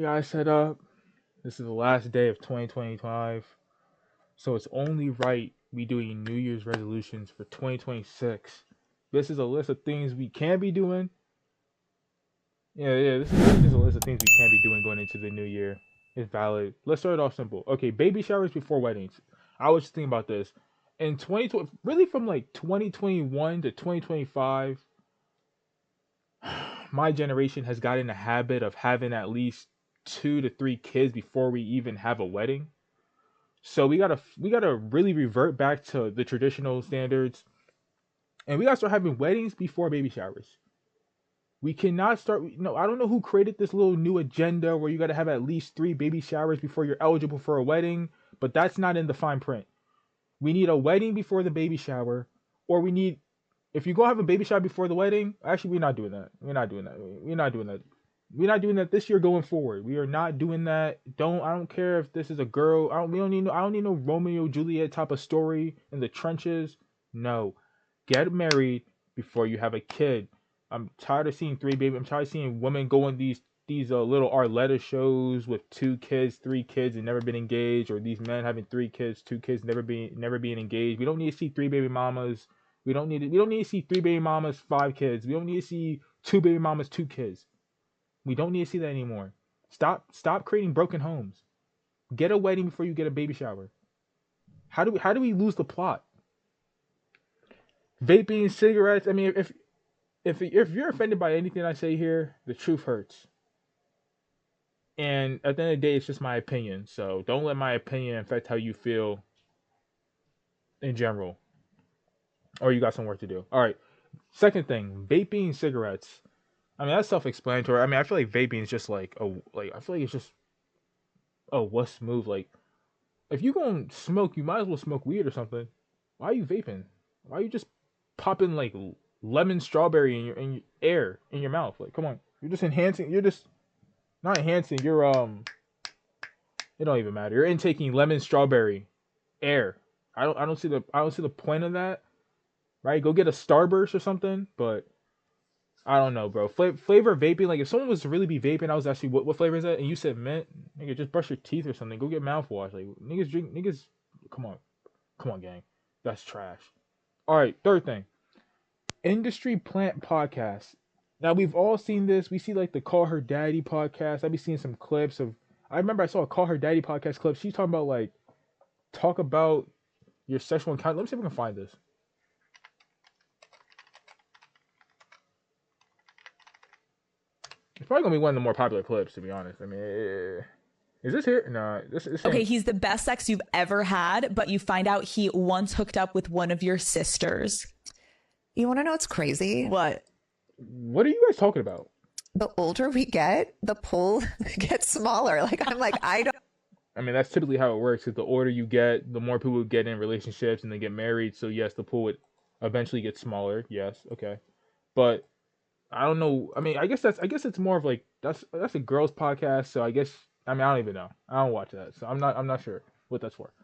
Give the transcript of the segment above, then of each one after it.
Guys, set up. This is the last day of 2025, so it's only right we doing New Year's resolutions for 2026. This is a list of things we can be doing. Yeah. This is just a list of things we can be doing going into the new year. It's valid. Let's start it off simple. Okay, baby showers before weddings. I was just thinking about this. In 2020, really from like 2021 to 2025, my generation has gotten in the habit of having at least 2 to 3 kids before we even have a wedding. So we gotta really revert back to the traditional standards, and we gotta start having weddings before baby showers. We cannot start. No, I don't know who created this little new agenda where you gotta have at least 3 baby showers before you're eligible for a wedding, but that's not in the fine print. We need a wedding before the baby shower, or we need if you go have a baby shower before the wedding. Actually, we're not doing that. We're not doing that. We're not doing that. We're not doing that this year going forward. We are not doing that. I don't care if this is a girl. I don't need no Romeo Juliet type of story in the trenches. No. Get married before you have a kid. I'm tired of seeing 3 baby. I'm tired of seeing women go on these little Arletta shows with 2 kids, 3 kids, and never been engaged, or these men having 3 kids, 2 kids, never being engaged. We don't need to see 3 baby mamas. We don't need to see 3 baby mamas, 5 kids. We don't need to see 2 baby mamas, 2 kids. We don't need to see that anymore. Stop creating broken homes. Get a wedding before you get a baby shower. How do we lose the plot? Vaping, cigarettes. I mean, if you're offended by anything I say here, the truth hurts. And at the end of the day, it's just my opinion. So don't let my opinion affect how you feel in general. Or you got some work to do. All right. Second thing, vaping, cigarettes. I mean, that's self-explanatory. I mean, I feel like vaping is just like I feel like it's just what's move. Like if you gonna smoke, you might as well smoke weed or something. Why are you vaping? Why are you just popping like lemon strawberry in your air in your mouth? Like, come on, you're just enhancing. You're just not enhancing. You're. It don't even matter. You're intaking lemon strawberry air. I don't see the point of that. Right? Go get a Starburst or something. But I don't know, bro. Flavor vaping. Like if someone was to really be vaping, I was actually what flavor is that? And you said mint. Nigga, just brush your teeth or something. Go get mouthwash. Like niggas drink. Niggas. Come on, come on, gang. That's trash. All right. Third thing. Industry plant podcast. Now we've all seen this. We see like the Call Her Daddy podcast. I be seeing some clips of. I remember I saw a Call Her Daddy podcast clip. She's talking about like talk about your sexual encounter. Let me see if I can find this. It's probably gonna be one of the more popular clips, to be honest. I mean, is this here? No, this Okay, ain't. he's the best sex you've ever had, but you find out he once hooked up with one of your sisters. You want to know what's crazy? What? What are you guys talking about? The older we get, the pull gets smaller. Like, I'm like, I don't. I mean, that's typically how it works. Because the older you get, the more people get in relationships and they get married. So yes, the pool would eventually get smaller. Yes, okay, but I don't know. I mean, I guess it's more of like that's a girls podcast. So I guess I mean I don't even know. I don't watch that, so I'm not sure what that's for.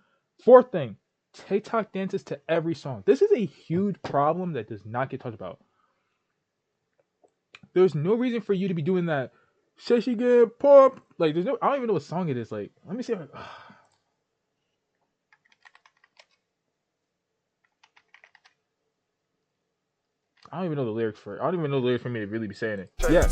Fourth thing, TikTok dances to every song. This is a huge problem that does not get talked about. There's no reason for you to be doing that. Say she get pop. Like there's no. I don't even know what song it is. Like let me see. If I don't even know the lyrics for it. I don't even know the lyrics for me to really be saying it. Yeah.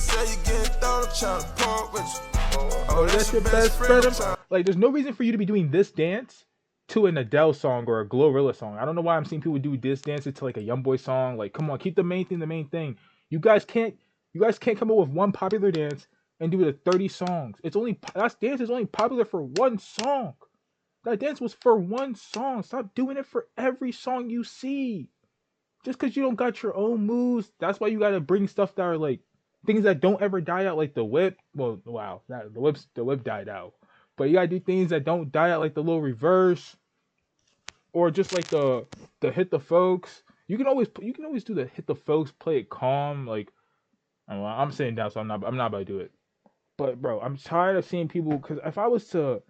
Oh, that's your best friend. Like, there's no reason for you to be doing this dance to an Adele song or a Glorilla song. I don't know why I'm seeing people do this dance to like a YoungBoy song. Like, come on, keep the main thing the main thing. You guys can't come up with one popular dance and do it 30 songs. That dance is only popular for one song. That dance was for one song. Stop doing it for every song you see. Just because you don't got your own moves, that's why you gotta bring stuff that are like things that don't ever die out, like the whip. Well, wow, the whip died out, but you gotta do things that don't die out, like the little reverse, or just like the hit the folks. You can always do the hit the folks, play it calm. Like I'm sitting down, so I'm not about to do it. But bro, I'm tired of seeing people because if I was to,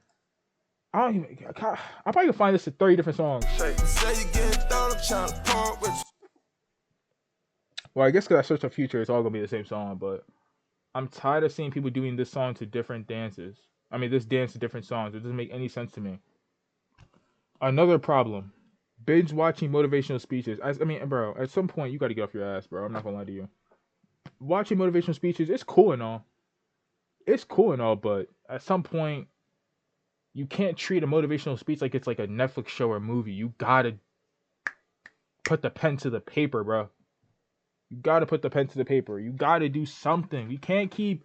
I don't even, I probably could find this to 30 different songs. Well, I guess because I searched on Future, it's all gonna be the same song. But I'm tired of seeing people doing this song to different dances. I mean, this dance to different songs. It doesn't make any sense to me. Another problem. Binge watching motivational speeches. I mean, bro, at some point you got to get off your ass, bro. I'm not gonna lie to you. Watching motivational speeches, it's cool and all. It's cool and all, but at some point you can't treat a motivational speech like it's like a Netflix show or movie. You gotta put the pen to the paper, bro. You gotta put the pen to the paper. You gotta do something. We can't keep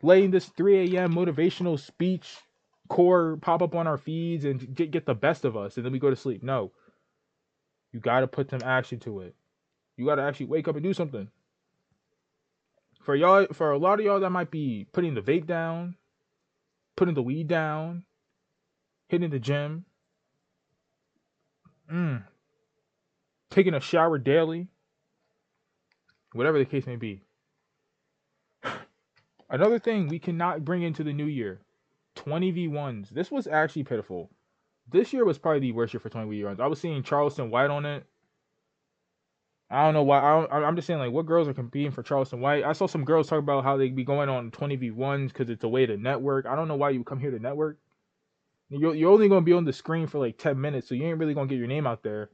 letting this 3 a.m. motivational speech core pop up on our feeds and get the best of us, and then we go to sleep. No, you gotta put some action to it. You gotta actually wake up and do something. For y'all, for a lot of y'all that might be putting the vape down, putting the weed down, hitting the gym, mm, taking a shower daily, whatever the case may be. Another thing we cannot bring into the new year, 20v1s. This was actually pitiful. This year was probably the worst year for 20v1s. I was seeing Charleston White on it. I don't know why. I'm just saying, like, what girls are competing for Charleston White? I saw some girls talk about how they be going on 20v1s because it's a way to network. I don't know why you come here to network. You're only going to be on the screen for like 10 minutes, so you ain't really going to get your name out there.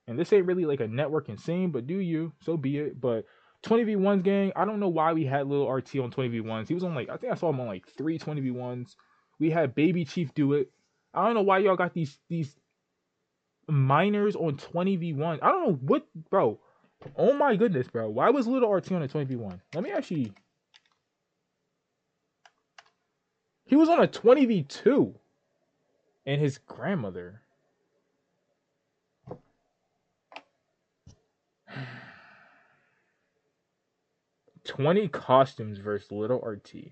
And this ain't really like a networking scene, but do you? So be it. But 20v1s gang, I don't know why we had little RT on 20v1s. He was on like, I think I saw him on like 3 20v1s. We had Baby Chief do it. I don't know why y'all got these minors on 20v1. I don't know what, bro. Oh my goodness, bro. Why was little RT on a 20v1? Let me actually. He was on a 20v2. And his grandmother. $20 costumes versus little RT.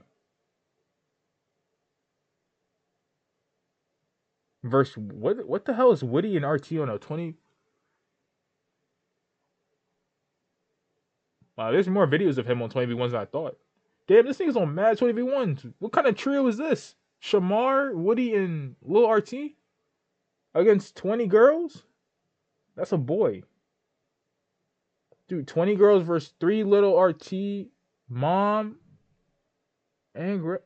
Versus what the hell is Woody and RT on a 20? Wow, there's more videos of him on 20v1s than I thought. Damn, this thing's on mad 20v1s. What kind of trio is this? Shamar, Woody, and Lil RT? Against 20 girls? That's a boy. Dude, 20 girls versus 3 little RT, mom, and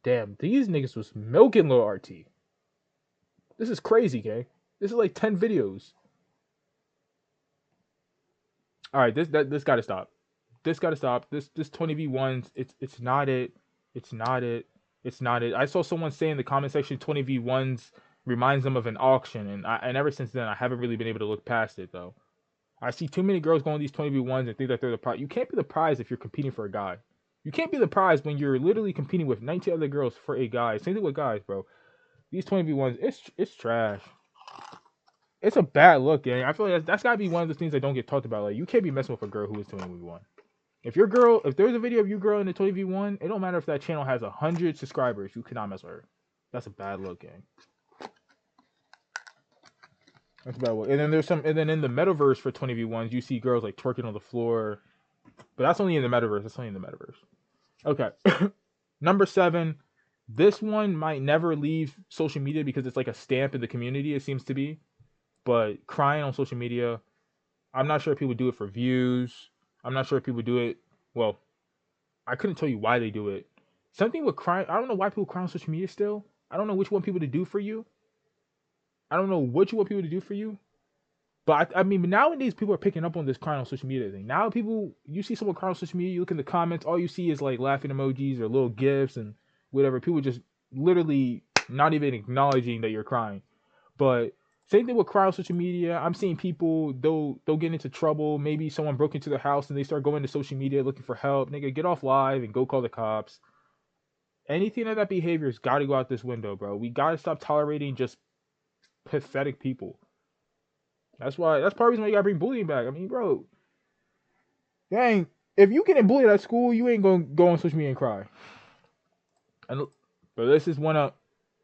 damn, these niggas was milking Lil RT. This is crazy, gang. This is like 10 videos. All right, this got to stop. This got to stop. This 20v1s, it's not it. It's not it. It's not it. I saw someone say in the comment section 20v1s reminds them of an auction, and ever since then I haven't really been able to look past it though. I see too many girls going these 20v1s and think that they're the prize. You can't be the prize if you're competing for a guy. You can't be the prize when you're literally competing with 19 other girls for a guy. Same thing with guys, bro. These 20v1s, it's trash. It's a bad look, gang. I feel like that's gotta be one of the things that don't get talked about. Like, you can't be messing with a girl who is 20v1. If there's a video of you girl in the 20v1, it don't matter if that channel has 100 subscribers. You cannot mess with her. That's a bad look, gang. That's a bad look. And then in the metaverse for 20v1s, you see girls like twerking on the floor. But that's only in the metaverse. That's only in the metaverse. Okay. Number 7. This one might never leave social media because it's like a stamp in the community, it seems to be. But crying on social media, I'm not sure if people do it for views. I'm not sure if people do it. Well, I couldn't tell you why they do it. Something with crying. I don't know why people cry on social media still. I don't know what you want people to do for you. I don't know what you want people to do for you. But I mean, nowadays people are picking up on this crying on social media thing. Now you see someone crying on social media, you look in the comments, all you see is like laughing emojis or little gifs and whatever. People just literally not even acknowledging that you're crying. But same thing with crying on social media. I'm seeing people, they'll get into trouble. Maybe someone broke into their house and they start going to social media looking for help. Nigga, get off live and go call the cops. Anything of that behavior's got to go out this window, bro. We got to stop tolerating just pathetic people. That's part of the reason why you gotta bring bullying back. I mean, bro, dang, if you getting bullied at school, you ain't gonna go on social media and cry. And but this is one of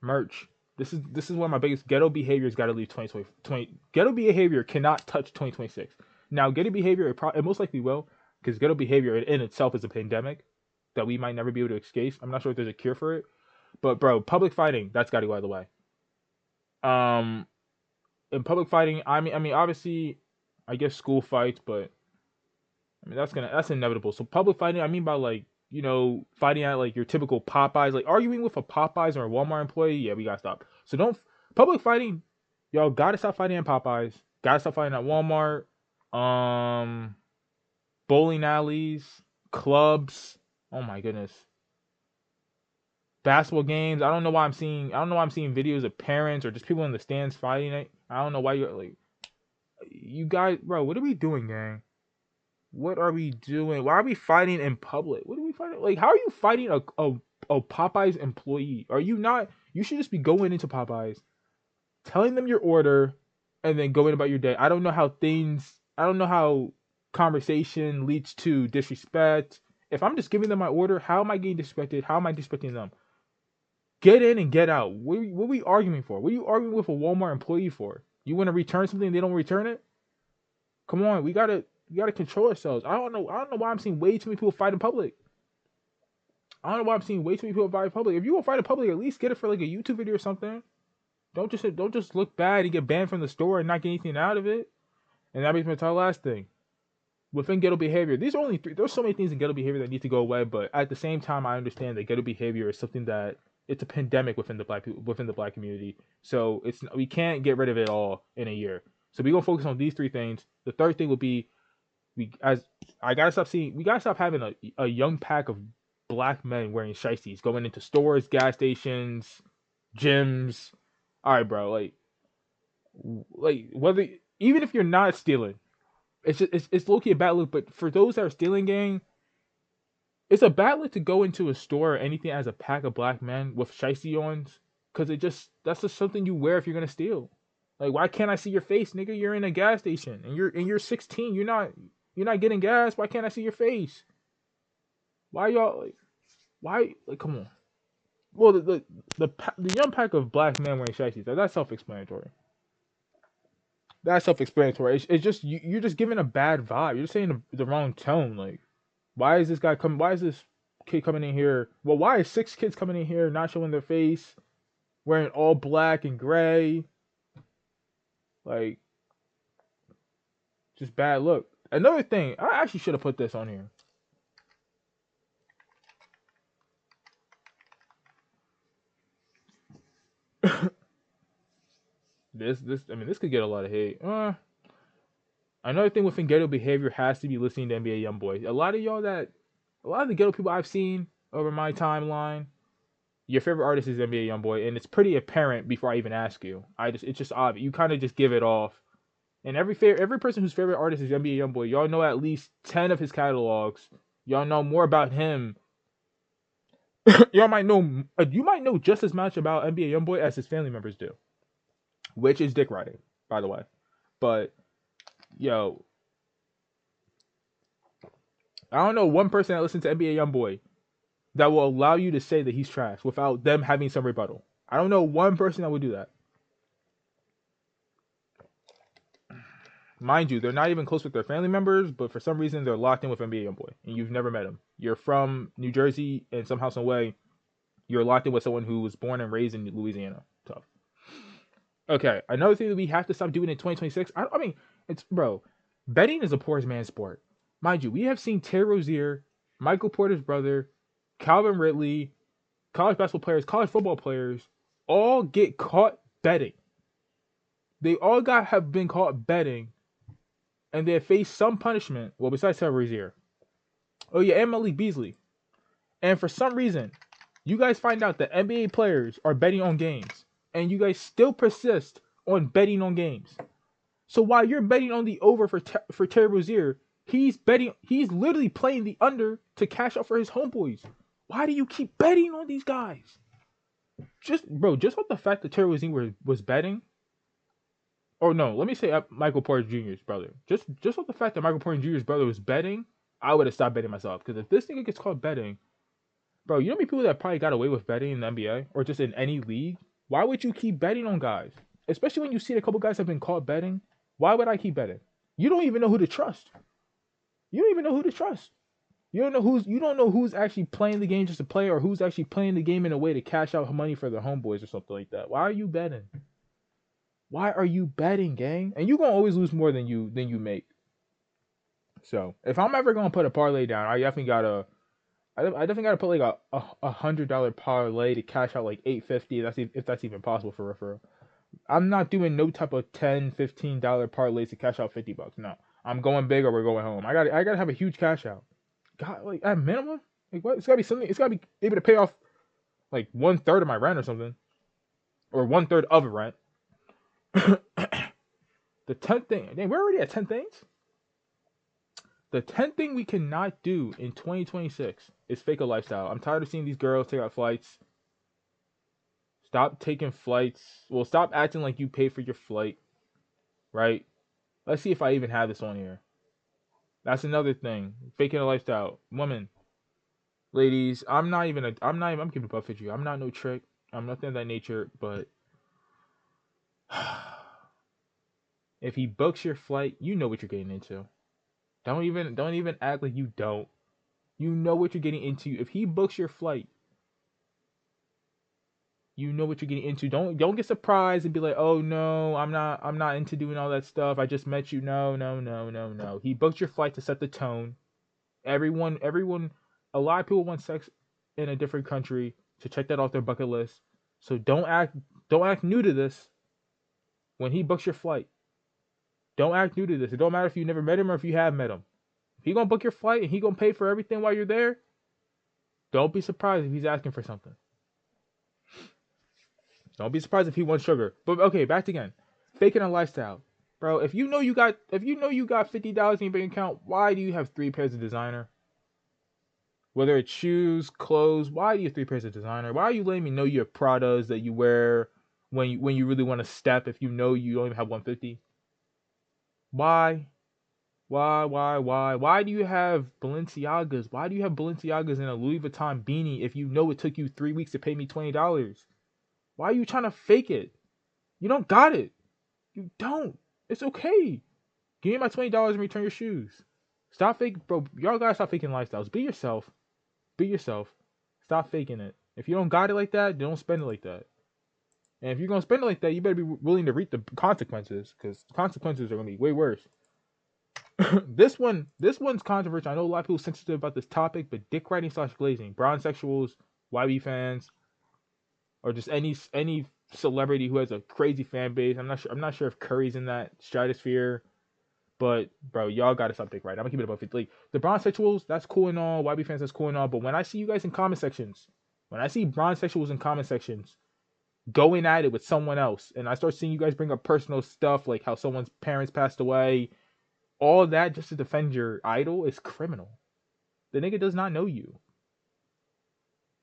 merch. This is one of my biggest ghetto behaviors. Got to leave 2020. Ghetto behavior cannot touch 2026. Now, ghetto behavior it most likely will, because ghetto behavior in itself is a pandemic that we might never be able to escape. I'm not sure if there's a cure for it, but bro, public fighting, that's got to go out of the way. In public fighting, I mean, obviously, I guess school fights, but I mean, that's inevitable. So public fighting, I mean by like, fighting at like your typical Popeyes, like arguing with a Popeyes or a Walmart employee. Yeah, we gotta stop. So don't public fighting. Y'all gotta stop fighting at Popeyes. Gotta stop fighting at Walmart. Um, Bowling alleys, clubs. Oh my goodness. Basketball games. I don't know why I'm seeing videos of parents or just people in the stands fighting it. I don't know why you're like, you guys, bro. What are we doing, gang? What are we doing? Why are we fighting in public? What are we fighting? Like, how are you fighting a Popeyes employee? Are you not? You should just be going into Popeyes, telling them your order, and then going about your day. I don't know how conversation leads to disrespect. If I'm just giving them my order, how am I getting disrespected? How am I disrespecting them? Get in and get out. What are we arguing for? What are you arguing with a Walmart employee for? You want to return something and they don't return it? Come on, we gotta control ourselves. I don't know why I'm seeing way too many people fight in public. I don't know why I'm seeing way too many people fight in public. If you want to fight in public, at least get it for like a YouTube video or something. Don't just look bad and get banned from the store and not get anything out of it. And that brings me to our last thing. Within ghetto behavior, these are only three. There's so many things in ghetto behavior that need to go away, but at the same time, I understand that ghetto behavior is something that it's a pandemic within the black community. So we can't get rid of it all in a year. So we're gonna focus on these three things. The third thing will be we gotta stop having a young pack of black men wearing shiesties going into stores, gas stations, gyms. All right, bro. Like whether even if you're not stealing, it's low key a bad look. But for those that are stealing, gang, it's a bad look to go into a store or anything as a pack of black men with shiesty ons, because that's just something you wear if you're gonna steal. Like, why can't I see your face, nigga? You're in a gas station and you're 16. You're not getting gas. Why can't I see your face? Why y'all like? Why like? Come on. Well, the young pack of black men wearing shiesties, that's self-explanatory. That's self-explanatory. It's just you're just giving a bad vibe. You're just saying the wrong tone. Like, why is this guy coming? Why is this kid coming in here? Well, why is 6 kids coming in here not showing their face, wearing all black and gray? Like, just bad look. Another thing, I actually should have put this on here. This could get a lot of hate. Another thing within ghetto behavior has to be listening to NBA YoungBoy. A lot of the ghetto people I've seen over my timeline, your favorite artist is NBA YoungBoy, and it's pretty apparent before I even ask you. It's just obvious. You kind of just give it off. And every person whose favorite artist is NBA YoungBoy, y'all know at least 10 of his catalogs. Y'all know more about him. You might know just as much about NBA YoungBoy as his family members do, which is dick riding, by the way. But yo, I don't know one person that listens to NBA YoungBoy that will allow you to say that he's trash without them having some rebuttal. I don't know one person that would do that. Mind you, they're not even close with their family members, but for some reason they're locked in with NBA YoungBoy, and you've never met him. You're from New Jersey, and somehow, some way, you're locked in with someone who was born and raised in Louisiana. Tough. Okay, another thing that we have to stop doing in 2026. I mean, it's bro, betting is a poor man's sport. Mind you, we have seen Terry Rozier, Michael Porter's brother, Calvin Ridley, college basketball players, college football players, all get caught betting. They all have been caught betting, and they have faced some punishment. Well, besides Terry Rozier. Oh yeah, and Malik Beasley. And for some reason, you guys find out that NBA players are betting on games, and you guys still persist on betting on games. So while you're betting on the over for Terry Rozier, he's literally playing the under to cash out for his homeboys. Why do you keep betting on these guys? Just off the fact that Terry Rozier was betting. Or no, let me say Michael Porter Jr.'s brother. Just off the fact that Michael Porter Jr.'s brother was betting, I would have stopped betting myself. Because if this nigga gets caught betting, bro, you know how many people that probably got away with betting in the NBA or just in any league? Why would you keep betting on guys? Especially when you see that a couple guys have been caught betting. Why would I keep betting? You don't even know who to trust. You don't know who's actually playing the game just to play, or who's actually playing the game in a way to cash out money for their homeboys or something like that. Why are you betting? Why are you betting, gang? And you're gonna always lose more than you make. So if I'm ever gonna put a parlay down, I definitely gotta put like a $100 parlay to cash out like 850. If that's even possible for referral. I'm not doing no type of $10, $15 parlays to cash out $50. No, I'm going big or we're going home. I gotta have a huge cash out. God, like at minimum, like what? It's gotta be something. It's gotta be able to pay off like 1/3 of my rent or something, or 1/3 of a rent. The 10th thing. Dang, we're already at 10 things. The 10th thing we cannot do in 2026 is fake a lifestyle. I'm tired of seeing these girls take out flights. Stop taking flights. Well, stop acting like you pay for your flight, right? Let's see if I even have this on here. That's another thing. Faking a lifestyle. Women, ladies, I'm keeping it buff with you. I'm not no trick. I'm nothing of that nature, but if he books your flight, you know what you're getting into. Don't even act like you don't. You know what you're getting into. If he books your flight, you know what you're getting into. Don't get surprised and be like, "Oh no, I'm not into doing all that stuff. I just met you." No, no, no, no, no. He booked your flight to set the tone. Everyone a lot of people want sex in a different country to check that off their bucket list. So don't act new to this when he books your flight. Don't act new to this. It don't matter if you never met him or if you have met him. If he gonna book your flight and he gonna pay for everything while you're there, don't be surprised if he's asking for something. Don't be surprised if he wants sugar. But okay, back again. Faking a lifestyle. Bro, if you know you got $50 in your bank account, why do you have 3 pairs of designer? Whether it's shoes, clothes, why do you have 3 pairs of designer? Why are you letting me know you have Pradas that you wear when you really want to step if you know you don't even have 150? Why? Why do you have Balenciagas? Why do you have Balenciagas in a Louis Vuitton beanie if you know it took you 3 weeks to pay me $20? Why are you trying to fake it? You don't got it. You don't. It's okay. Give me my $20 and return your shoes. Stop fake, bro. Y'all gotta stop faking lifestyles. Be yourself. Be yourself. Stop faking it. If you don't got it like that, don't spend it like that. And if you're gonna spend it like that, you better be willing to reap the consequences, because consequences are gonna be way worse. This one's controversial. I know a lot of people are sensitive about this topic, but dick riding / glazing, bronsexuals, YB fans, or just any celebrity who has a crazy fan base. I'm not sure if Curry's in that stratosphere, but bro, y'all gotta stop dick riding. I'm gonna keep it above 50. Like the bronsexuals, that's cool and all. YB fans, that's cool and all. But when I see you guys in comment sections, when I see bronsexuals in comment sections going at it with someone else, and I start seeing you guys bring up personal stuff like how someone's parents passed away, all that just to defend your idol is criminal. The nigga does not know you.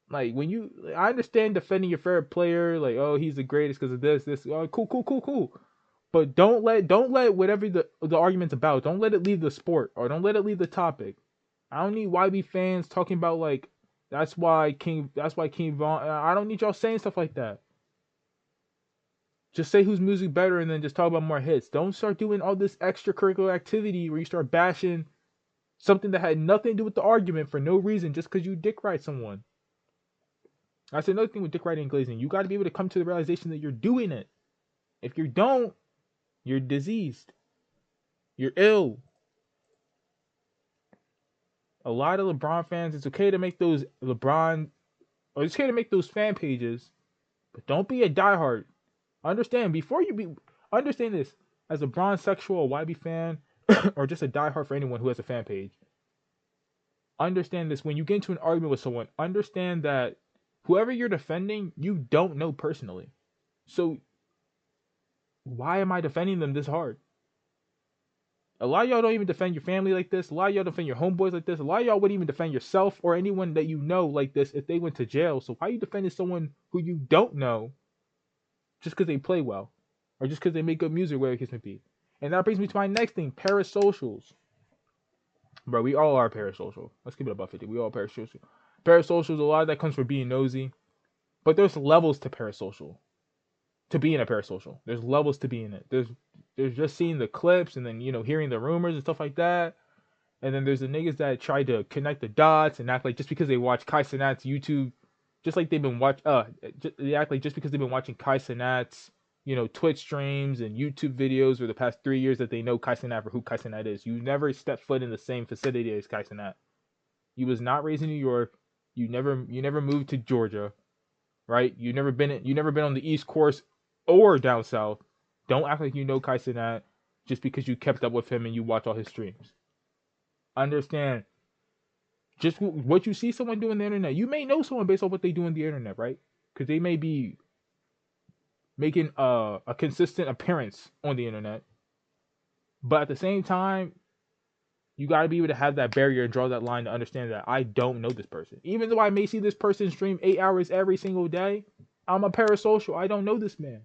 Like I understand defending your favorite player, like oh he's the greatest because of this. Oh, cool. But don't let whatever the argument's about, don't let it leave the sport or don't let it leave the topic. I don't need YB fans talking about like that's why King Von. I don't need y'all saying stuff like that. Just say whose music better and then just talk about more hits. Don't start doing all this extracurricular activity where you start bashing something that had nothing to do with the argument for no reason just because you dick ride someone. That's another thing with dick riding and glazing. You got to be able to come to the realization that you're doing it. If you don't, you're diseased. You're ill. A lot of LeBron fans, it's okay to make those it's okay to make those fan pages, but don't be a diehard. Understand this as a bronsexual or YB fan or just a diehard for anyone who has a fan page. Understand this when you get into an argument with someone. Understand that whoever you're defending, you don't know personally. So why am I defending them this hard? A lot of y'all don't even defend your family like this. A lot of y'all defend your homeboys like this. A lot of y'all wouldn't even defend yourself or anyone that you know like this if they went to jail. So why are you defending someone who you don't know just because they play well or just because they make good music, whatever the case may be? And that brings me to my next thing, parasocials. Bro, we all are parasocial. Let's keep it above 50. We all parasocial. Parasocials, a lot of that comes from being nosy. But there's levels to parasocial. To being a parasocial. There's levels to being it. There's just seeing the clips and then, hearing the rumors and stuff like that. And then there's the niggas that try to connect the dots and act like just because they watch Kai Cenat's YouTube, just like they've been they act like just because they've been watching Kai Cenat's Twitch streams and YouTube videos for the past 3 years that they know Kai Cenat for who Kai Cenat is. You never stepped foot in the same vicinity as Kai Cenat. You was not raised in New York. You never moved to Georgia, right? You never been on the East Coast or down south. Don't act like you know Kai Cenat just because you kept up with him and you watch all his streams. Understand? Just what you see someone do on the internet. You may know someone based on what they do on the internet, right? Because they may be making a consistent appearance on the internet. But at the same time, you got to be able to have that barrier and draw that line to understand that I don't know this person. Even though I may see this person stream 8 hours every single day, I'm a parasocial. I don't know this man.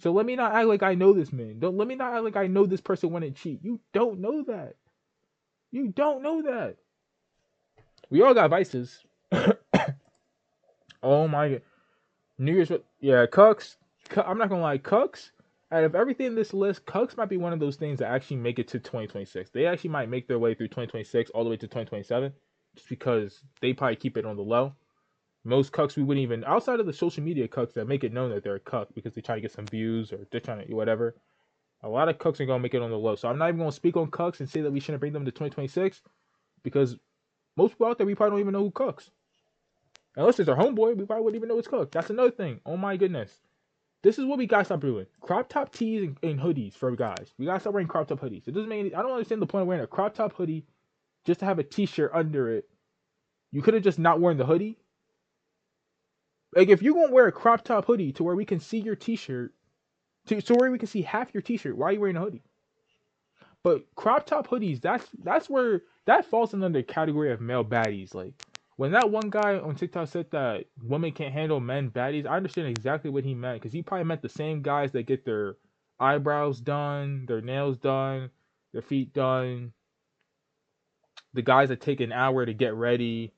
So let me not act like I know this man. Don't let me not act like I know this person wouldn't cheat. You don't know that. You don't know that. We all got vices. Oh my god. New Year's, yeah, Cucks. I'm not gonna lie, Cucks. Out of everything in this list, Cucks might be one of those things that actually make it to 2026. They actually might make their way through 2026 all the way to 2027, just because they probably keep it on the low. Most Cucks we wouldn't even, outside of the social media Cucks that make it known that they're a Cuck because they try to get some views or they're trying to whatever. A lot of Cucks are gonna make it on the low. So I'm not even gonna speak on Cucks and say that we shouldn't bring them to 2026 because most people out there we probably don't even know who Cucks. Unless it's our homeboy, we probably wouldn't even know it's Cook. That's another thing. Oh my goodness. This is what we gotta stop doing. Crop top tees and hoodies for guys. We gotta stop wearing crop top hoodies. It doesn't make any, I don't understand the point of wearing a crop top hoodie just to have a t-shirt under it. You could have just not worn the hoodie. Like if you're gonna wear a crop top hoodie to where we can see your t-shirt, to where we can see half your t-shirt, why are you wearing a hoodie? But crop top hoodies, that's where that falls under the category of male baddies. Like when that one guy on TikTok said that women can't handle men baddies, I understand exactly what he meant because he probably meant the same guys that get their eyebrows done, their nails done, their feet done, the guys that take an hour to get ready,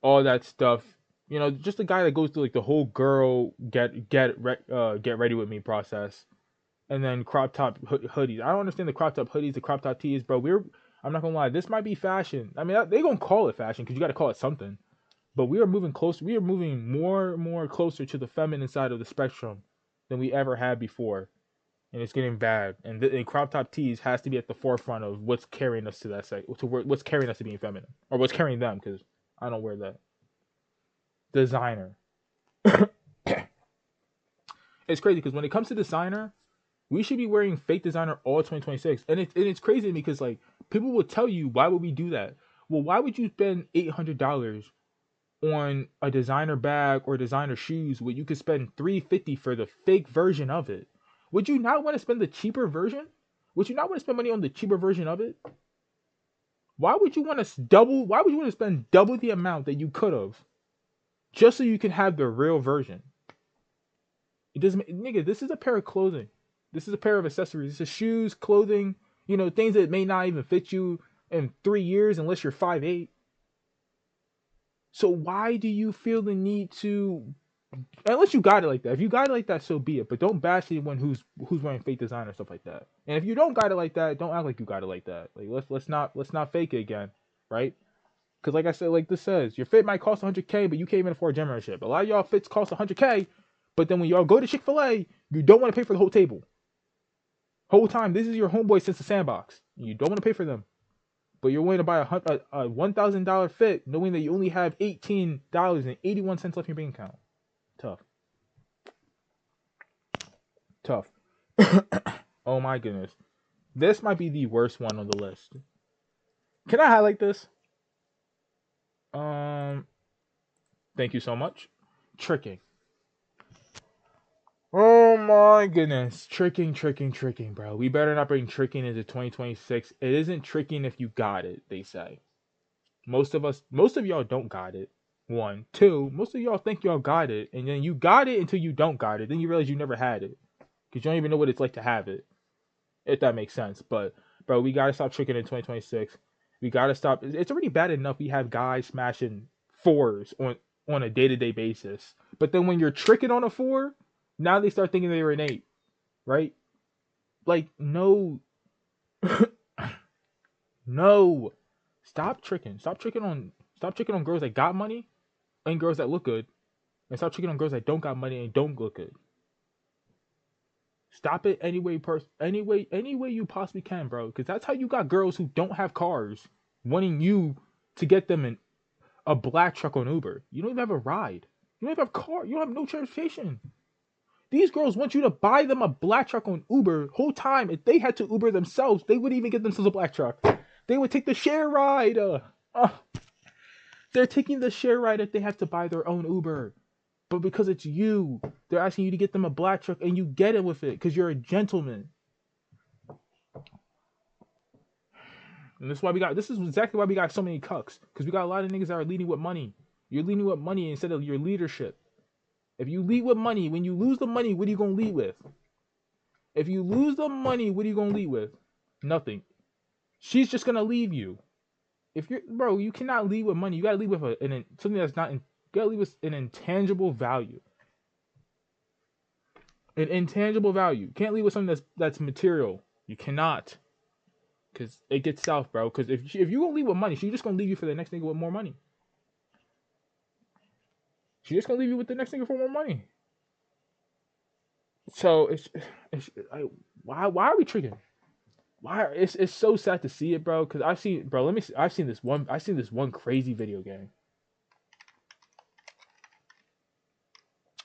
all that stuff. Just the guy that goes through like the whole girl get ready with me process, and then crop top hoodies. I don't understand the crop top hoodies, the crop top tees, bro. I'm not gonna lie, this might be fashion. I mean, they gonna call it fashion because you got to call it something. But we are moving closer. We are moving more and more closer to the feminine side of the spectrum than we ever had before, and it's getting bad. And crop top tees has to be at the forefront of what's carrying us to that what's carrying us to being feminine, or what's carrying them. Because I don't wear that. Designer. It's crazy because when it comes to designer, we should be wearing fake designer all 2026, and it's crazy because like people will tell you why would we do that? Well, why would you spend $800 on a designer bag or designer shoes when you could spend $350 for the fake version of it? Would you not want to spend the cheaper version? Would you not want to spend money on the cheaper version of it? Why would you want to double? Why would you want to spend double the amount that you could have just so you can have the real version? It doesn't, nigga. This is a pair of clothing. This is a pair of accessories. This is shoes, clothing. Things that may not even fit you in 3 years unless you're 5'8". So why do you feel the need to, unless you got it like that? If you got it like that, so be it. But don't bash anyone who's wearing fake design or stuff like that. And if you don't got it like that, don't act like you got it like that. Like let's not fake it again, right? Because like I said, like this says, your fit might cost 100K, but you can't even afford gym membership. A lot of y'all fits cost 100K, but then when y'all go to Chick-fil-A, you don't want to pay for the whole table. Whole time, this is your homeboy since the sandbox. You don't want to pay for them. But you're willing to buy a $1,000 fit knowing that you only have $18.81 left in your bank account. Tough. Oh my goodness. This might be the worst one on the list. Can I highlight this? Thank you so much. Tricking. Oh my goodness. Tricking, bro. We better not bring tricking into 2026. It isn't tricking if you got it, they say. Most of y'all don't got it. 1. 2, most of y'all think y'all got it, and then you got it until you don't got it. Then you realize you never had it. Because you don't even know what it's like to have it. If that makes sense. But, bro, we gotta stop tricking in 2026. We gotta stop. It's already bad enough we have guys smashing 4s on a day-to-day basis. But then when you're tricking on a 4, now they start thinking they were an 8. Right? Like, no. No. Stop tricking. Stop tricking on girls that got money and girls that look good. And stop tricking on girls that don't got money and don't look good. Stop it any way you possibly can, bro. Because that's how you got girls who don't have cars wanting you to get them in a black truck on Uber. You don't even have a ride. You don't even have a car. You don't have no transportation. These girls want you to buy them a black truck on Uber. Whole time, if they had to Uber themselves, they wouldn't even get themselves a black truck. They would take the share ride. They're taking the share ride if they have to buy their own Uber. But because it's you, they're asking you to get them a black truck, and you get it with it because you're a gentleman. And this is exactly why we got so many cucks. Because we got a lot of niggas that are leading with money. You're leading with money instead of your leadership. If you lead with money, when you lose the money, what are you going to lead with? If you lose the money, what are you going to lead with? Nothing. She's just going to leave you. Bro, you cannot lead with money. You got to lead with something that's not, you got to lead with an intangible value. An intangible value. You can't lead with something that's material. You cannot. Because it gets south, bro. Because if you're going to leave with money, she's just going to leave you for the next nigga with more money. She's just going to leave you with the next nigga for more money. So, why are we tricking? It's so sad to see it, bro. Because I've seen this one crazy video game.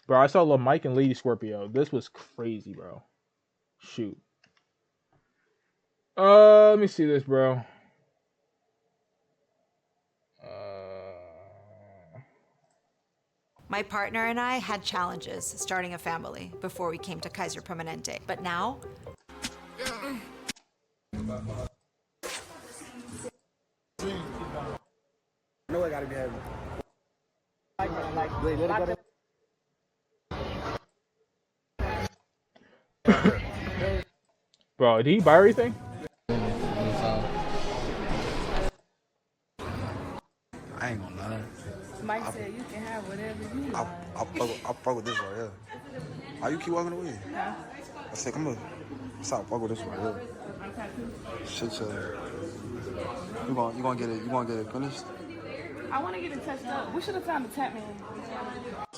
Bro, I saw Lil Mike and Lady Scorpio. This was crazy, bro. Shoot. Let me see this, bro. My partner and I had challenges starting a family before we came to Kaiser Permanente. But now, No, I gotta be having. Bro, did he buy everything? I ain't gonna lie. Mike said you can have whatever you want. I'll fuck with this right here. Why you keep walking away? Huh? I said, come on. Stop, fuck with this right here. Shit, you gonna get it finished? I want to get it touched up. We should have found the tap man.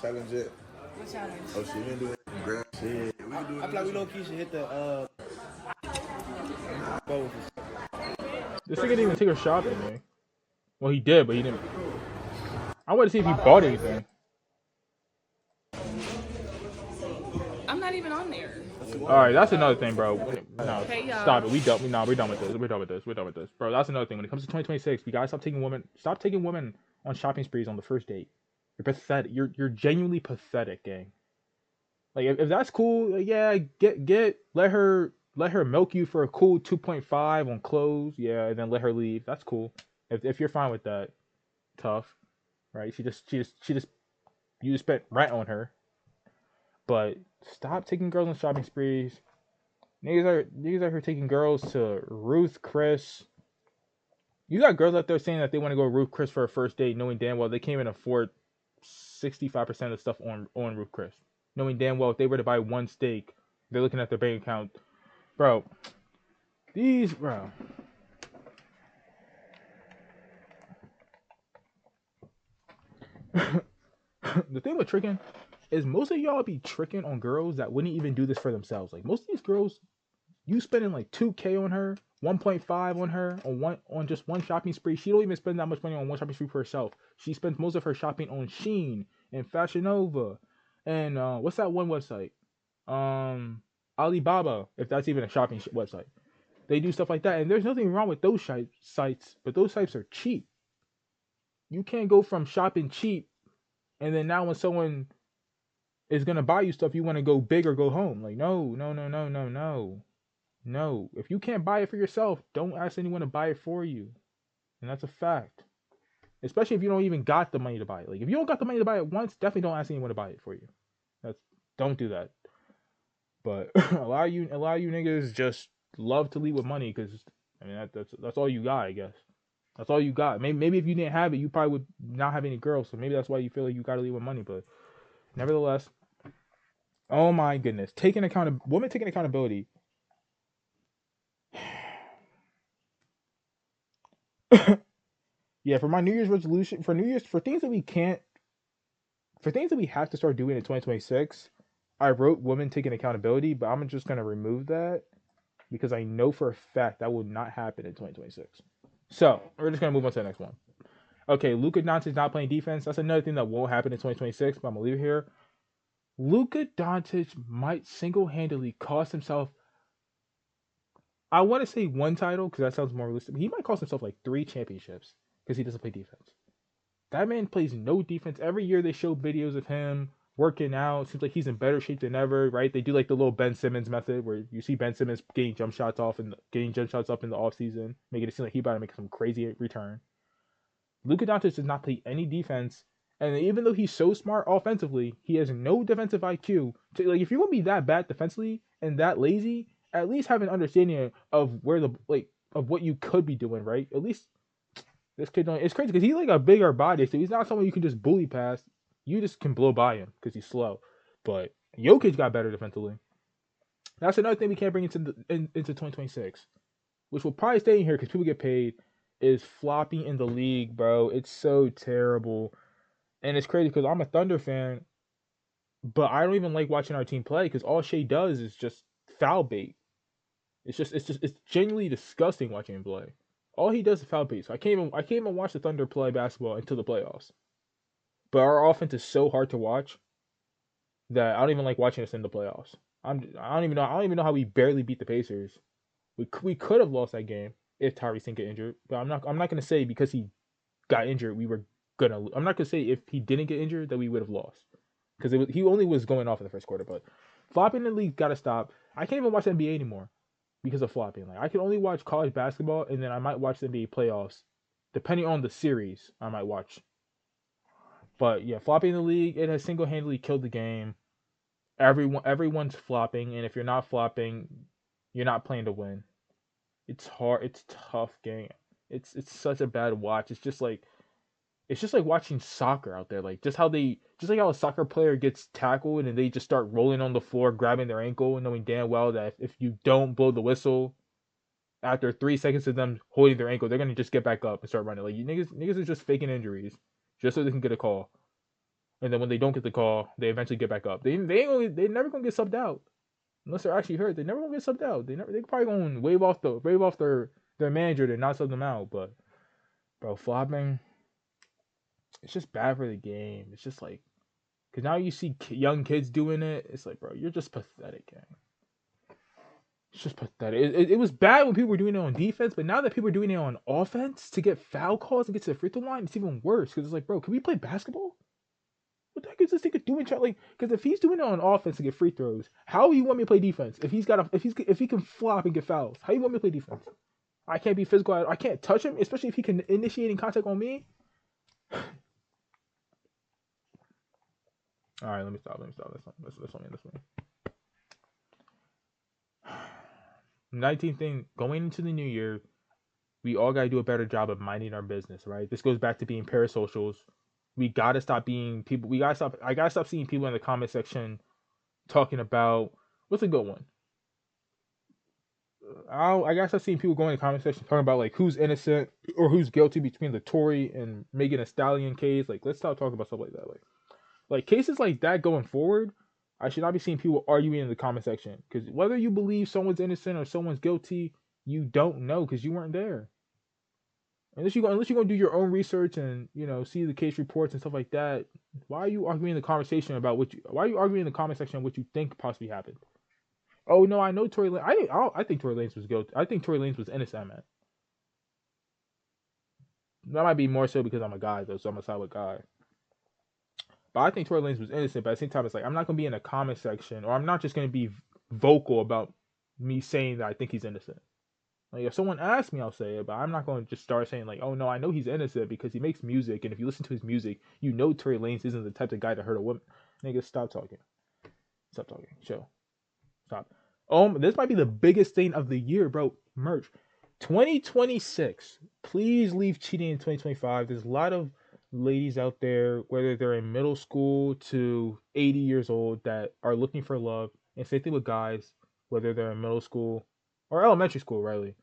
Challenge it. What challenge? Oh, shit, we didn't do it. Grand shit. I feel like we low-key should hit the, both. This nigga didn't even take her shopping, man. Well, he did, but he didn't. I want to see if he bought anything. I'm not even on there. Alright, that's another thing, bro. No, Hey, stop it. We're done with this. We're done with this. Bro, that's another thing. When it comes to 2026, we gotta stop taking women on shopping sprees on the first date. You're pathetic. You're genuinely pathetic, gang. Like, if that's cool, like, yeah, let her milk you for a cool 2.5 on clothes, yeah, and then let her leave. That's cool. If you're fine with that, tough, right? You just spent rent on her. But stop taking girls on shopping sprees. Niggas are here taking girls to Ruth Chris. You got girls out there saying that they want to go Ruth Chris for a first date, knowing damn well they can't even afford 65% of the stuff on Ruth Chris. Knowing damn well if they were to buy one steak, they're looking at their bank account. Bro. Bro. The thing with tricking is most of y'all be tricking on girls that wouldn't even do this for themselves. Like, most of these girls, you spending like 2K on her, 1.5 on her, on just one shopping spree. She don't even spend that much money on one shopping spree for herself. She spends most of her shopping on Shein and Fashion Nova and what's that one website? Alibaba, if that's even a shopping website. They do stuff like that, and there's nothing wrong with those sites, but those sites are cheap. You can't go from shopping cheap, and then now when someone is gonna buy you stuff, you want to go big or go home. Like, no. If you can't buy it for yourself, don't ask anyone to buy it for you, and that's a fact. Especially if you don't even got the money to buy it. Like, if you don't got the money to buy it once, definitely don't ask anyone to buy it for you. Don't do that. But a lot of you niggas just love to lead with money because, I mean, that's all you got, I guess. That's all you got. Maybe if you didn't have it, you probably would not have any girls. So maybe that's why you feel like you got to lead with money. But nevertheless, oh my goodness, women taking accountability. Yeah, for my New Year's resolution, for things that we have to start doing in 2026, I wrote women taking accountability, but I'm just gonna remove that because I know for a fact that will not happen in 2026. So we're just gonna move on to the next one. Okay, Luka Doncic not playing defense. That's another thing that won't happen in 2026, but I'm gonna leave it here. Luka Doncic might single-handedly cost himself. I want to say one title because that sounds more realistic. He might cost himself like 3 championships because he doesn't play defense. That man plays no defense. Every year they show videos of him working out. Seems like he's in better shape than ever, right? They do like the little Ben Simmons method where you see Ben Simmons getting jump shots off and getting jump shots up in the offseason, making it seem like he about to make some crazy return. Luka Doncic does not play any defense, and even though he's so smart offensively, he has no defensive IQ. So, like, if you're gonna be that bad defensively and that lazy, at least have an understanding of where the of what you could be doing, right? At least this kid don't. It's crazy because he's like a bigger body, so he's not someone you can just bully past. You just can blow by him because he's slow. But Jokic got better defensively. That's another thing we can't bring into 2026, which will probably stay in here because people get paid. Is flopping in the league, bro. It's so terrible, and it's crazy because I'm a Thunder fan, but I don't even like watching our team play because all Shea does is just foul bait. It's genuinely disgusting watching him play. All he does is foul bait. So I can't even watch the Thunder play basketball until the playoffs. But our offense is so hard to watch that I don't even like watching us in the playoffs. I don't even know how we barely beat the Pacers. We could have lost that game if Tyrese didn't get injured, but I'm not gonna say because he got injured we were gonna. I'm not gonna say if he didn't get injured that we would have lost because he only was going off in the first quarter. But flopping in the league gotta stop. I can't even watch NBA anymore because of flopping. Like I can only watch college basketball and then I might watch the NBA playoffs, depending on the series. I might watch. But yeah, flopping in the league, it has single-handedly killed the game. Everyone's flopping, and if you're not flopping, you're not playing to win. It's hard. It's a tough game. It's such a bad watch. It's just like watching soccer out there. Like just like how a soccer player gets tackled and they just start rolling on the floor, grabbing their ankle, knowing damn well that if you don't blow the whistle after 3 seconds of them holding their ankle, they're gonna just get back up and start running. Like you niggas are just faking injuries just so they can get a call. And then when they don't get the call, they eventually get back up. They never gonna get subbed out unless they're actually hurt. They never gonna get subbed out. They probably gonna wave off their manager to not sub them out. But bro, flopping, it's just bad for the game. It's just like because now you see young kids doing it. It's like, bro, you're just pathetic, gang. It's just pathetic. It was bad when people were doing it on defense, but now that people are doing it on offense to get foul calls and get to the free throw line, it's even worse. Because it's like, bro, can we play basketball? What the heck is this nigga doing? Like, because if he's doing it on offense to get free throws, how do you want me to play defense? If he can flop and get fouls, how do you want me to play defense? I can't be physical. I can't touch him, especially if he can initiate contact on me. All right, let me stop. Let's end this one. 19th thing, going into the new year, we all gotta do a better job of minding our business, right? This goes back to being parasocials. We gotta stop being people. I gotta stop seeing people in the comment section talking about what's a good one. I gotta stop seeing people going in the comment section talking about like who's innocent or who's guilty between the Tory and Megan Thee Stallion case. Like, let's stop talking about stuff like that. Like cases like that going forward, I should not be seeing people arguing in the comment section because whether you believe someone's innocent or someone's guilty, you don't know because you weren't there. Unless you're gonna do your own research and see the case reports and stuff like that, why are you arguing in the conversation about why are you arguing in the comment section on what you think possibly happened? Oh no, I know Tory Lanez. I think Tory Lanez was guilty. I think Tory Lanez was innocent, man. That might be more so because I'm a guy though, so I'm a solid guy. But I think Tory Lanez was innocent. But at the same time, it's like I'm not gonna be in the comment section, or I'm not just gonna be vocal about me saying that I think he's innocent. Like if someone asks me, I'll say it, but I'm not going to just start saying like, "Oh no, I know he's innocent because he makes music, and if you listen to his music, you know Tory Lanez isn't the type of guy to hurt a woman." Nigga, stop talking. Stop talking. Chill. Stop. This might be the biggest thing of the year, bro. Merch. 2026. Please leave cheating in 2025. There's a lot of ladies out there, whether they're in middle school to 80 years old, that are looking for love. And same thing with guys, whether they're in middle school or elementary school, really,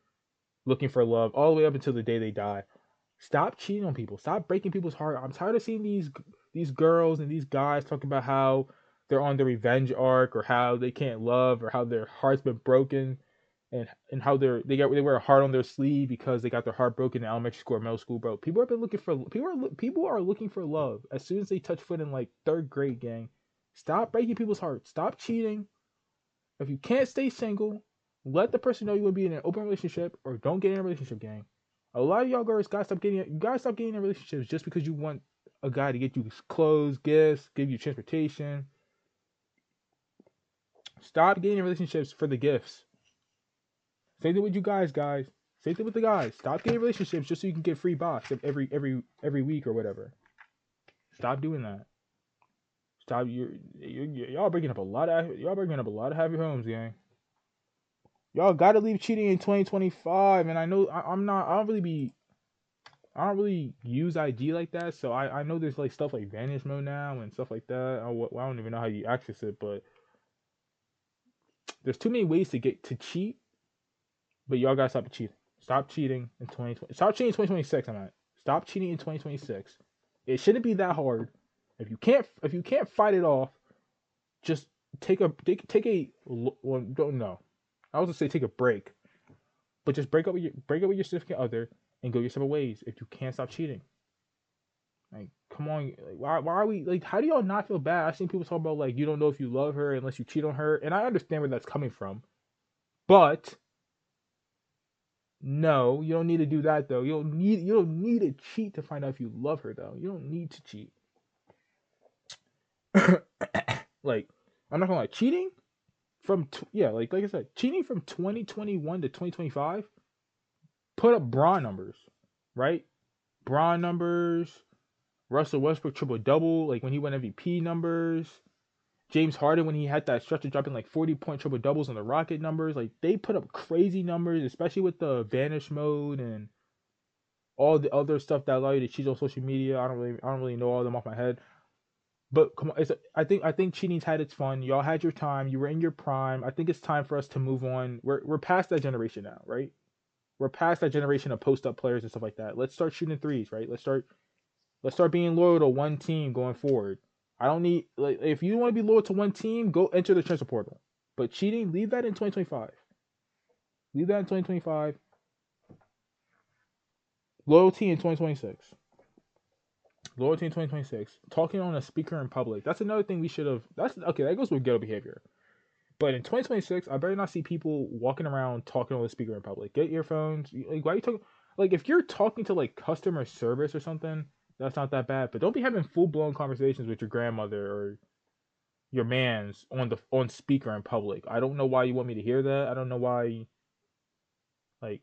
looking for love all the way up until the day they die. Stop cheating on people. Stop breaking people's heart. I'm tired of seeing these girls and these guys talking about how they're on the revenge arc, or how they can't love, or how their heart's been broken, and how they wear a heart on their sleeve because they got their heart broken in elementary school or middle school, bro. People are looking for love as soon as they touch foot in like third grade, gang. Stop breaking people's hearts. Stop cheating. If you can't stay single, let the person know you will be in an open relationship, or don't get in a relationship, gang. A lot of y'all girls you gotta stop getting in relationships just because you want a guy to get you clothes, gifts, give you transportation. Stop getting in relationships for the gifts. Same thing with you guys. Same thing with the guys. Stop getting relationships just so you can get free box every week or whatever. Stop doing that. Stop. Y'all bringing up a lot of happy homes, gang. Y'all gotta leave cheating in 2025. And I know I don't really use IG like that, so I know there's like stuff like vanish mode now and stuff like that. I don't even know how you access it, but there's too many ways to cheat. But y'all gotta stop cheating. Stop cheating in 2020. Stop cheating in 2026. Stop cheating in 2026. It shouldn't be that hard. If you can't fight it off, just take a well, don't know. I was gonna say take a break, but just break up with your significant other and go your separate ways if you can't stop cheating. Like, come on, like, why are we like? How do y'all not feel bad? I've seen people talk about like you don't know if you love her unless you cheat on her, and I understand where that's coming from, but no, you don't need to do that though. You don't need to cheat to find out if you love her though. You don't need to cheat. Like, I'm not gonna lie, cheating from like I said, cheating from 2021 to 2025, put up Braun numbers, right? Braun numbers, Russell Westbrook triple double, like when he went MVP numbers, James Harden when he had that stretch of dropping like 40-point triple doubles on the Rocket numbers, like they put up crazy numbers, especially with the vanish mode and all the other stuff that allow you to cheat on social media. I don't really know all of them off my head. But come on, I think cheating's had its fun. Y'all had your time. You were in your prime. I think it's time for us to move on. We're past that generation now, right? We're past that generation of post up players and stuff like that. Let's start shooting threes, right? Let's start being loyal to one team going forward. I don't need like if you want to be loyal to one team, go enter the transfer portal. But cheating, leave that in 2025. Leave that in 2025. Loyalty in 2026. Loyalty in 2026. Talking on a speaker in public. That's another thing we should have. That's okay. That goes with ghetto behavior. But in 2026, I better not see people walking around talking on the speaker in public. Get earphones. Like, why are you talking? Like, if you're talking to like customer service or something, that's not that bad. But don't be having full blown conversations with your grandmother or your man's on speaker in public. I don't know why you want me to hear that. I don't know why. Like,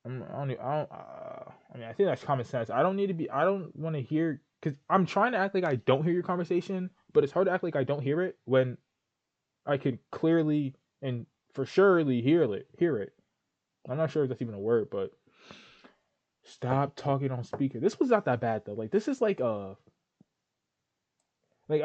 I mean, I think that's common sense. I don't need to be. I don't want to hear because I'm trying to act like I don't hear your conversation, but it's hard to act like I don't hear it when I could clearly and for surely hear it. I'm not sure if that's even a word, but stop talking on speaker. This was not that bad though. Like this is like on like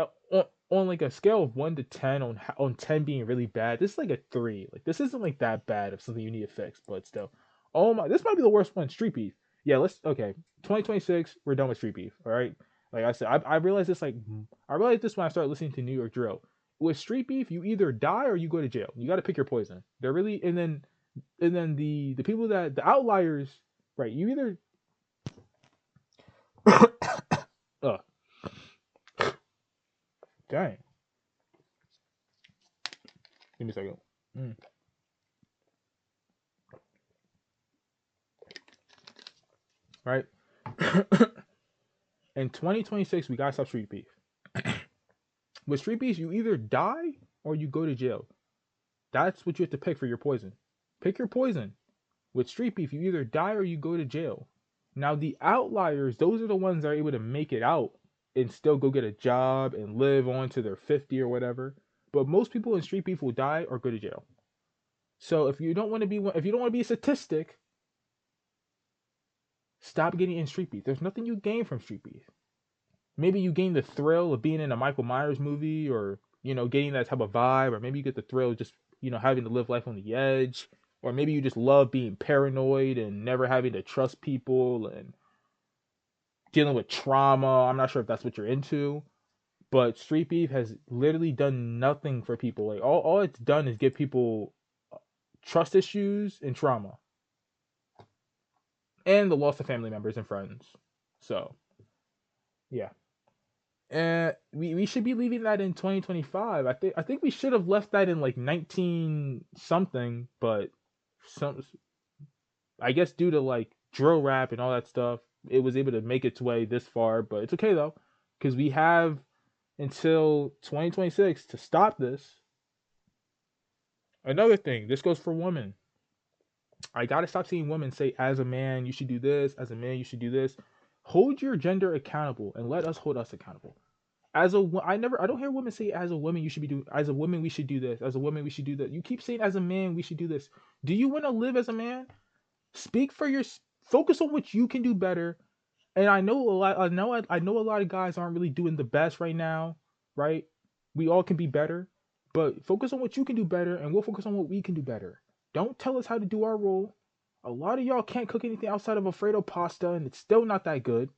a scale of 1 to 10 on 10 being really bad. This is like a 3. Like this isn't like that bad of something you need to fix, but still. Oh my, this might be the worst one. Street beef. Yeah, okay. 2026, we're done with street beef. All right. Like I said, I realized this when I started listening to New York drill. With street beef, you either die or you go to jail. You got to pick your poison. They're really and then the people that the outliers, right? You either dang. Give me a second. Right? In 2026, we gotta stop street beef. With street beef, you either die or you go to jail. That's what you have to pick for your poison. Pick your poison. With street beef, you either die or you go to jail. Now, the outliers, those are the ones that are able to make it out and still go get a job and live on to their 50 or whatever. But most people in street beef will die or go to jail. So if you don't want to be a statistic, stop getting in street beef. There's nothing you gain from street beef. Maybe you gain the thrill of being in a Michael Myers movie or, getting that type of vibe. Or maybe you get the thrill of just, having to live life on the edge. Or maybe you just love being paranoid and never having to trust people and dealing with trauma. I'm not sure if that's what you're into. But street beef has literally done nothing for people. Like all it's done is give people trust issues and trauma, and the loss of family members and friends. So yeah, and we should be leaving that in 2025. I think we should have left that in like 19 something, but some I guess due to like drill rap and all that stuff, it was able to make its way this far. But it's okay though, because we have until 2026 to stop this. Another thing, this goes for women. I gotta stop seeing women say, "As a man, you should do this. As a man, you should do this." Hold your gender accountable, and let us hold us accountable. I don't hear women say, "As a woman, you should be doing." As a woman, we should do this. As a woman, we should do that. You keep saying, "As a man, we should do this." Do you want to live as a man? Speak for your. Focus on what you can do better. And I know a lot. I know a lot of guys aren't really doing the best right now, right? We all can be better, but focus on what you can do better, and we'll focus on what we can do better. Don't tell us how to do our role. A lot of y'all can't cook anything outside of Alfredo pasta, and it's still not that good.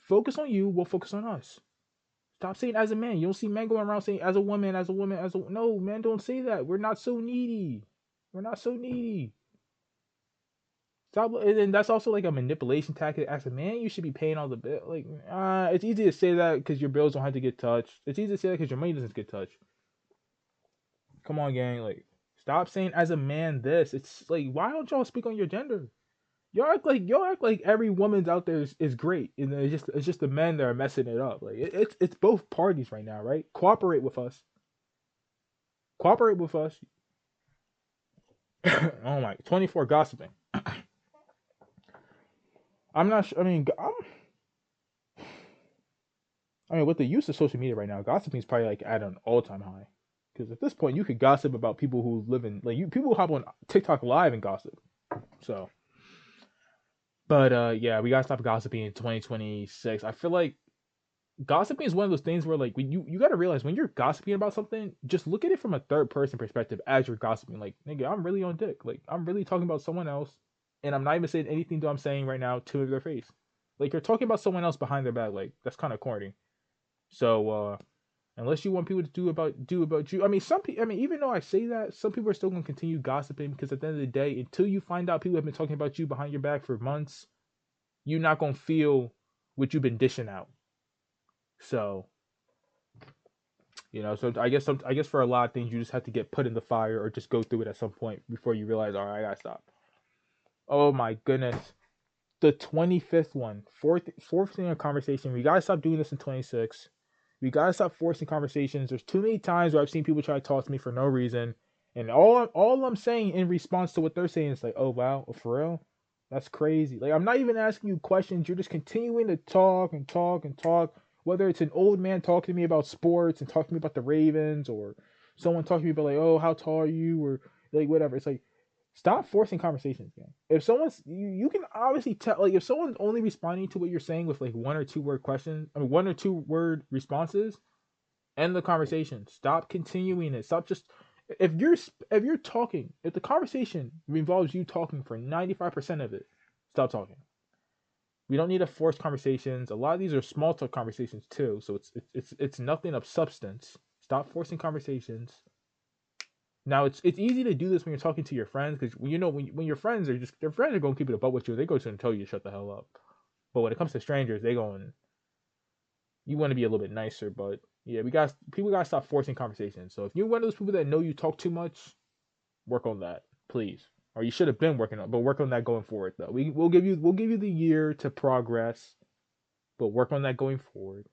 Focus on you. We'll focus on us. Stop saying as a man. You don't see men going around saying as a woman, as a woman, as a no, man. Don't say that. We're not so needy. We're not so needy. Stop, and that's also like a manipulation tactic. As a man, you should be paying all the bill. Like, it's easy to say that because your bills don't have to get touched. It's easy to say that because your money doesn't get touched. Come on, gang. Like, stop saying as a man this. It's like, why don't y'all speak on your gender? Y'all act like every woman's out there is great, and it's just the men that are messing it up. Like, it's both parties right now, right? Cooperate with us. Cooperate with us. Oh my, 24 gossiping. I'm not sure. I mean, with the use of social media right now, gossiping is probably like at an all-time high. Because at this point, you could gossip about people who live in people who hop on TikTok live and gossip. So, but yeah, we gotta stop gossiping in 2026. I feel like gossiping is one of those things where like when you gotta realize when you're gossiping about something, just look at it from a third person perspective as you're gossiping. Like, nigga, I'm really on dick. Like, I'm really talking about someone else, and I'm not even saying anything that I'm saying right now to their face. Like, you're talking about someone else behind their back. Like, that's kind of corny. So unless you want people to do about you, I mean, some people. I mean, even though I say that, some people are still gonna continue gossiping because at the end of the day, until you find out people have been talking about you behind your back for months, you're not gonna feel what you've been dishing out. So, so I guess for a lot of things, you just have to get put in the fire or just go through it at some point before you realize, all right, I gotta stop. Oh my goodness, the 25th one, fourth thing of conversation. We gotta stop doing this in 26. We gotta stop forcing conversations. There's too many times where I've seen people try to talk to me for no reason, and all I'm saying in response to what they're saying is like, "Oh wow, for real? That's crazy." Like, I'm not even asking you questions. You're just continuing to talk and talk and talk. Whether it's an old man talking to me about sports and talking to me about the Ravens, or someone talking to me about like, "Oh, how tall are you?" or like whatever. It's like, stop forcing conversations, man. If someone's you can obviously tell, like, if someone's only responding to what you're saying with like one or two word questions, I mean, one or two word responses, end the conversation. Stop continuing it. Stop just if you're talking, if the conversation involves you talking for 95% of it, stop talking. We don't need to force conversations. A lot of these are small talk conversations too, so it's nothing of substance. Stop forcing conversations. Now it's easy to do this when you're talking to your friends because when your friends are just their friends are going to keep it above with you. They go to and tell you to shut the hell up. But when it comes to strangers, you want to be a little bit nicer. But yeah, people gotta stop forcing conversations. So if you're one of those people that know you talk too much, work on that, please. Or you should have been working on, but work on that going forward though. We'll give you the year to progress, but work on that going forward.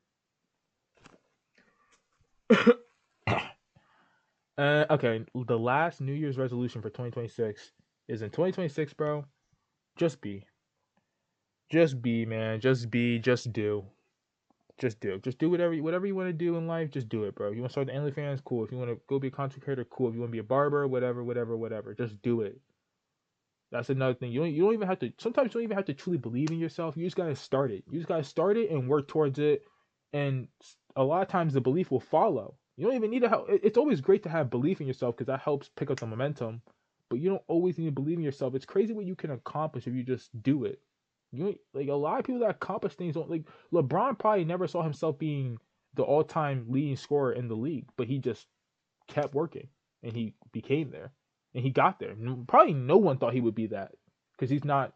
Okay, the last New Year's resolution for 2026 is in 2026, bro. Just be. Just be, man. Just be. Just do. Just do. Just do whatever you want to do in life. Just do it, bro. If you want to start the OnlyFans, cool. If you want to go be a content creator, cool. If you want to be a barber, whatever. Just do it. That's another thing. You don't even have to. Sometimes you don't even have to truly believe in yourself. You just gotta start it. You just gotta start it and work towards it. And a lot of times the belief will follow. You don't even need to help. It's always great to have belief in yourself because that helps pick up the momentum. But you don't always need to believe in yourself. It's crazy what you can accomplish if you just do it. Like a lot of people that accomplish things don't like. LeBron probably never saw himself being the all-time leading scorer in the league, but he just kept working and he became there and he got there. Probably no one thought he would be that because he's not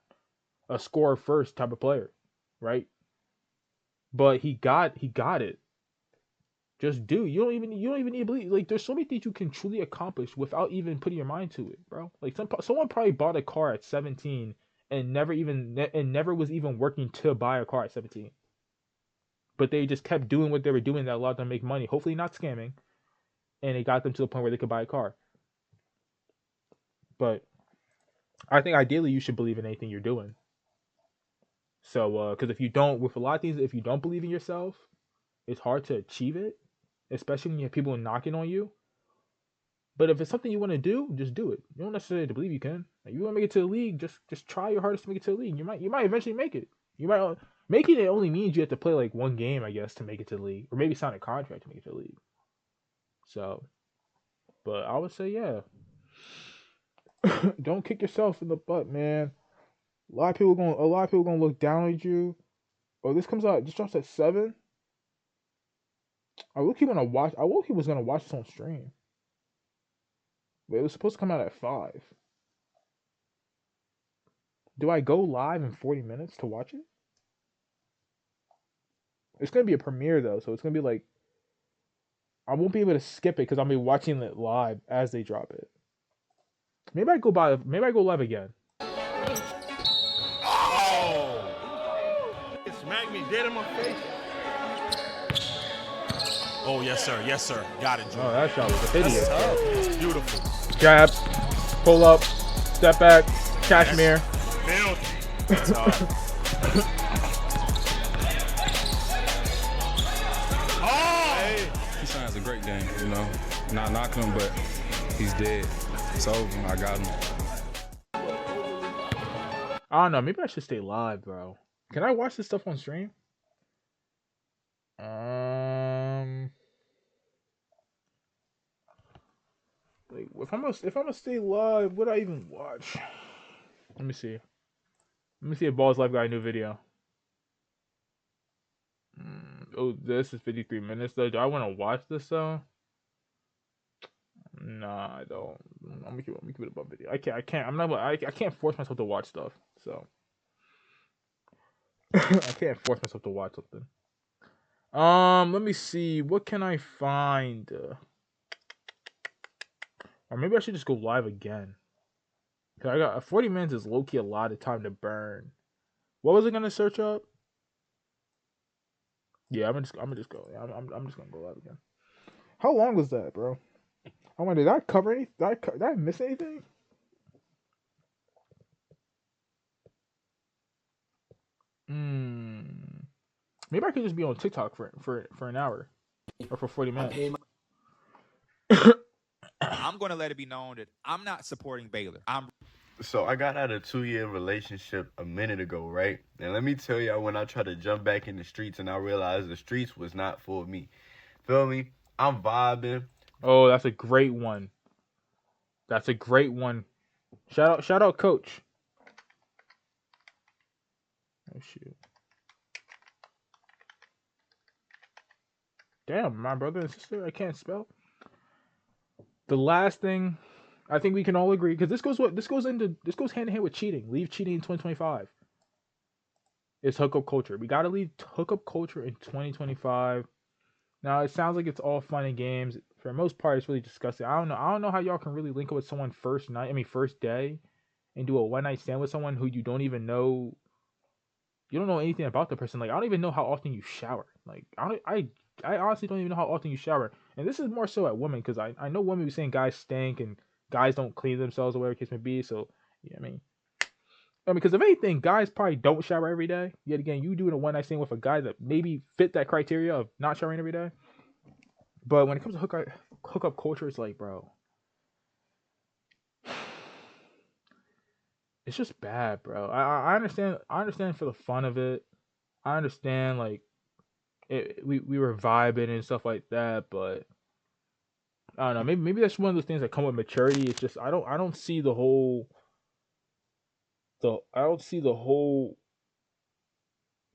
a scorer first type of player, right? But he got it. Just do. You don't even need to believe. Like, there's so many things you can truly accomplish without even putting your mind to it, bro. Like, someone probably bought a car at 17 and never was even working to buy a car at 17. But they just kept doing what they were doing that allowed them to make money. Hopefully not scamming, and it got them to the point where they could buy a car. But I think ideally you should believe in anything you're doing. So, because if you don't, with a lot of things, if you don't believe in yourself, it's hard to achieve it, especially when you have people knocking on you. But if it's something you want to do, just do it. You don't necessarily have to believe you can. Like, you want to make it to the league, just try your hardest to make it to the league. You might eventually make it. You might making it only means you have to play like one game, I guess, to make it to the league, or maybe sign a contract to make it to the league. So, but I would say, yeah, don't kick yourself in the butt, man. A lot of people gonna look down at you. Oh, this comes out. This drops at 7. I look, he wanna watch. I look, he was gonna watch this on stream. But it was supposed to come out at 5. Do I go live in 40 minutes to watch it? It's gonna be a premiere though, so it's gonna be like I won't be able to skip it because I'll be watching it live as they drop it. Maybe I go live again. Oh! It smacked me dead in my face. Oh, yes, sir. Yes, sir. Got it, Joe. Oh, that shot was a idiot. That's beautiful. Jab, pull up, step back, cashmere. That's hard. Oh! Hey. He has a great game, you know. Not knocking him, but he's dead. It's over. I got him. I don't know. Maybe I should stay live, bro. Can I watch this stuff on stream? Like, if I'm gonna stay live, what do I even watch? Let me see. Let me see if Balls Life got a new video. Oh, this is 53 minutes though. Do I want to watch this though? Nah, I don't. I'm gonna keep it above video. I can't force myself to watch stuff. So I can't force myself to watch something. Let me see. What can I find? Or maybe I should just go live again. Cause I got 40 minutes is low key a lot of time to burn. What was I gonna search up? Yeah, I'm just go. Yeah, I'm just gonna go live again. How long was that, bro? I wonder, did I cover anything? Did I miss anything? Maybe I could just be on TikTok for an hour or for 40 minutes. I'm going to let it be known that I'm not supporting Baylor. So I got out of a 2-year relationship a minute ago, right? And let me tell y'all, when I tried to jump back in the streets and I realized the streets was not for me. Feel me? I'm vibing. Oh, that's a great one. That's a great one. Shout out, Coach. Oh shoot. Damn, my brother and sister, I can't spell. The last thing I think we can all agree, because this goes hand in hand with cheating. Leave cheating in 2025. It's hookup culture. We gotta leave hookup culture in 2025. Now it sounds like it's all fun and games. For the most part, it's really disgusting. I don't know how y'all can really link up with someone first day, and do a one night stand with someone who you don't even know. You don't know anything about the person. Like, I don't even know how often you shower. Like, I honestly don't even know how often you shower. And this is more so at women, because I know women be saying guys stink and guys don't clean themselves or whatever the case may be. So, yeah, I mean, because if anything, guys probably don't shower every day. Yet again, you doing a one night stand with a guy that maybe fit that criteria of not showering every day. But when it comes to hookup culture, it's like, bro, it's just bad, bro. I understand for the fun of it. I understand, like, we were vibing and stuff like that, but I don't know. Maybe that's one of those things that come with maturity. It's just I don't see the whole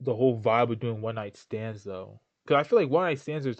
vibe of doing one night stands though. Because I feel like one night stands is like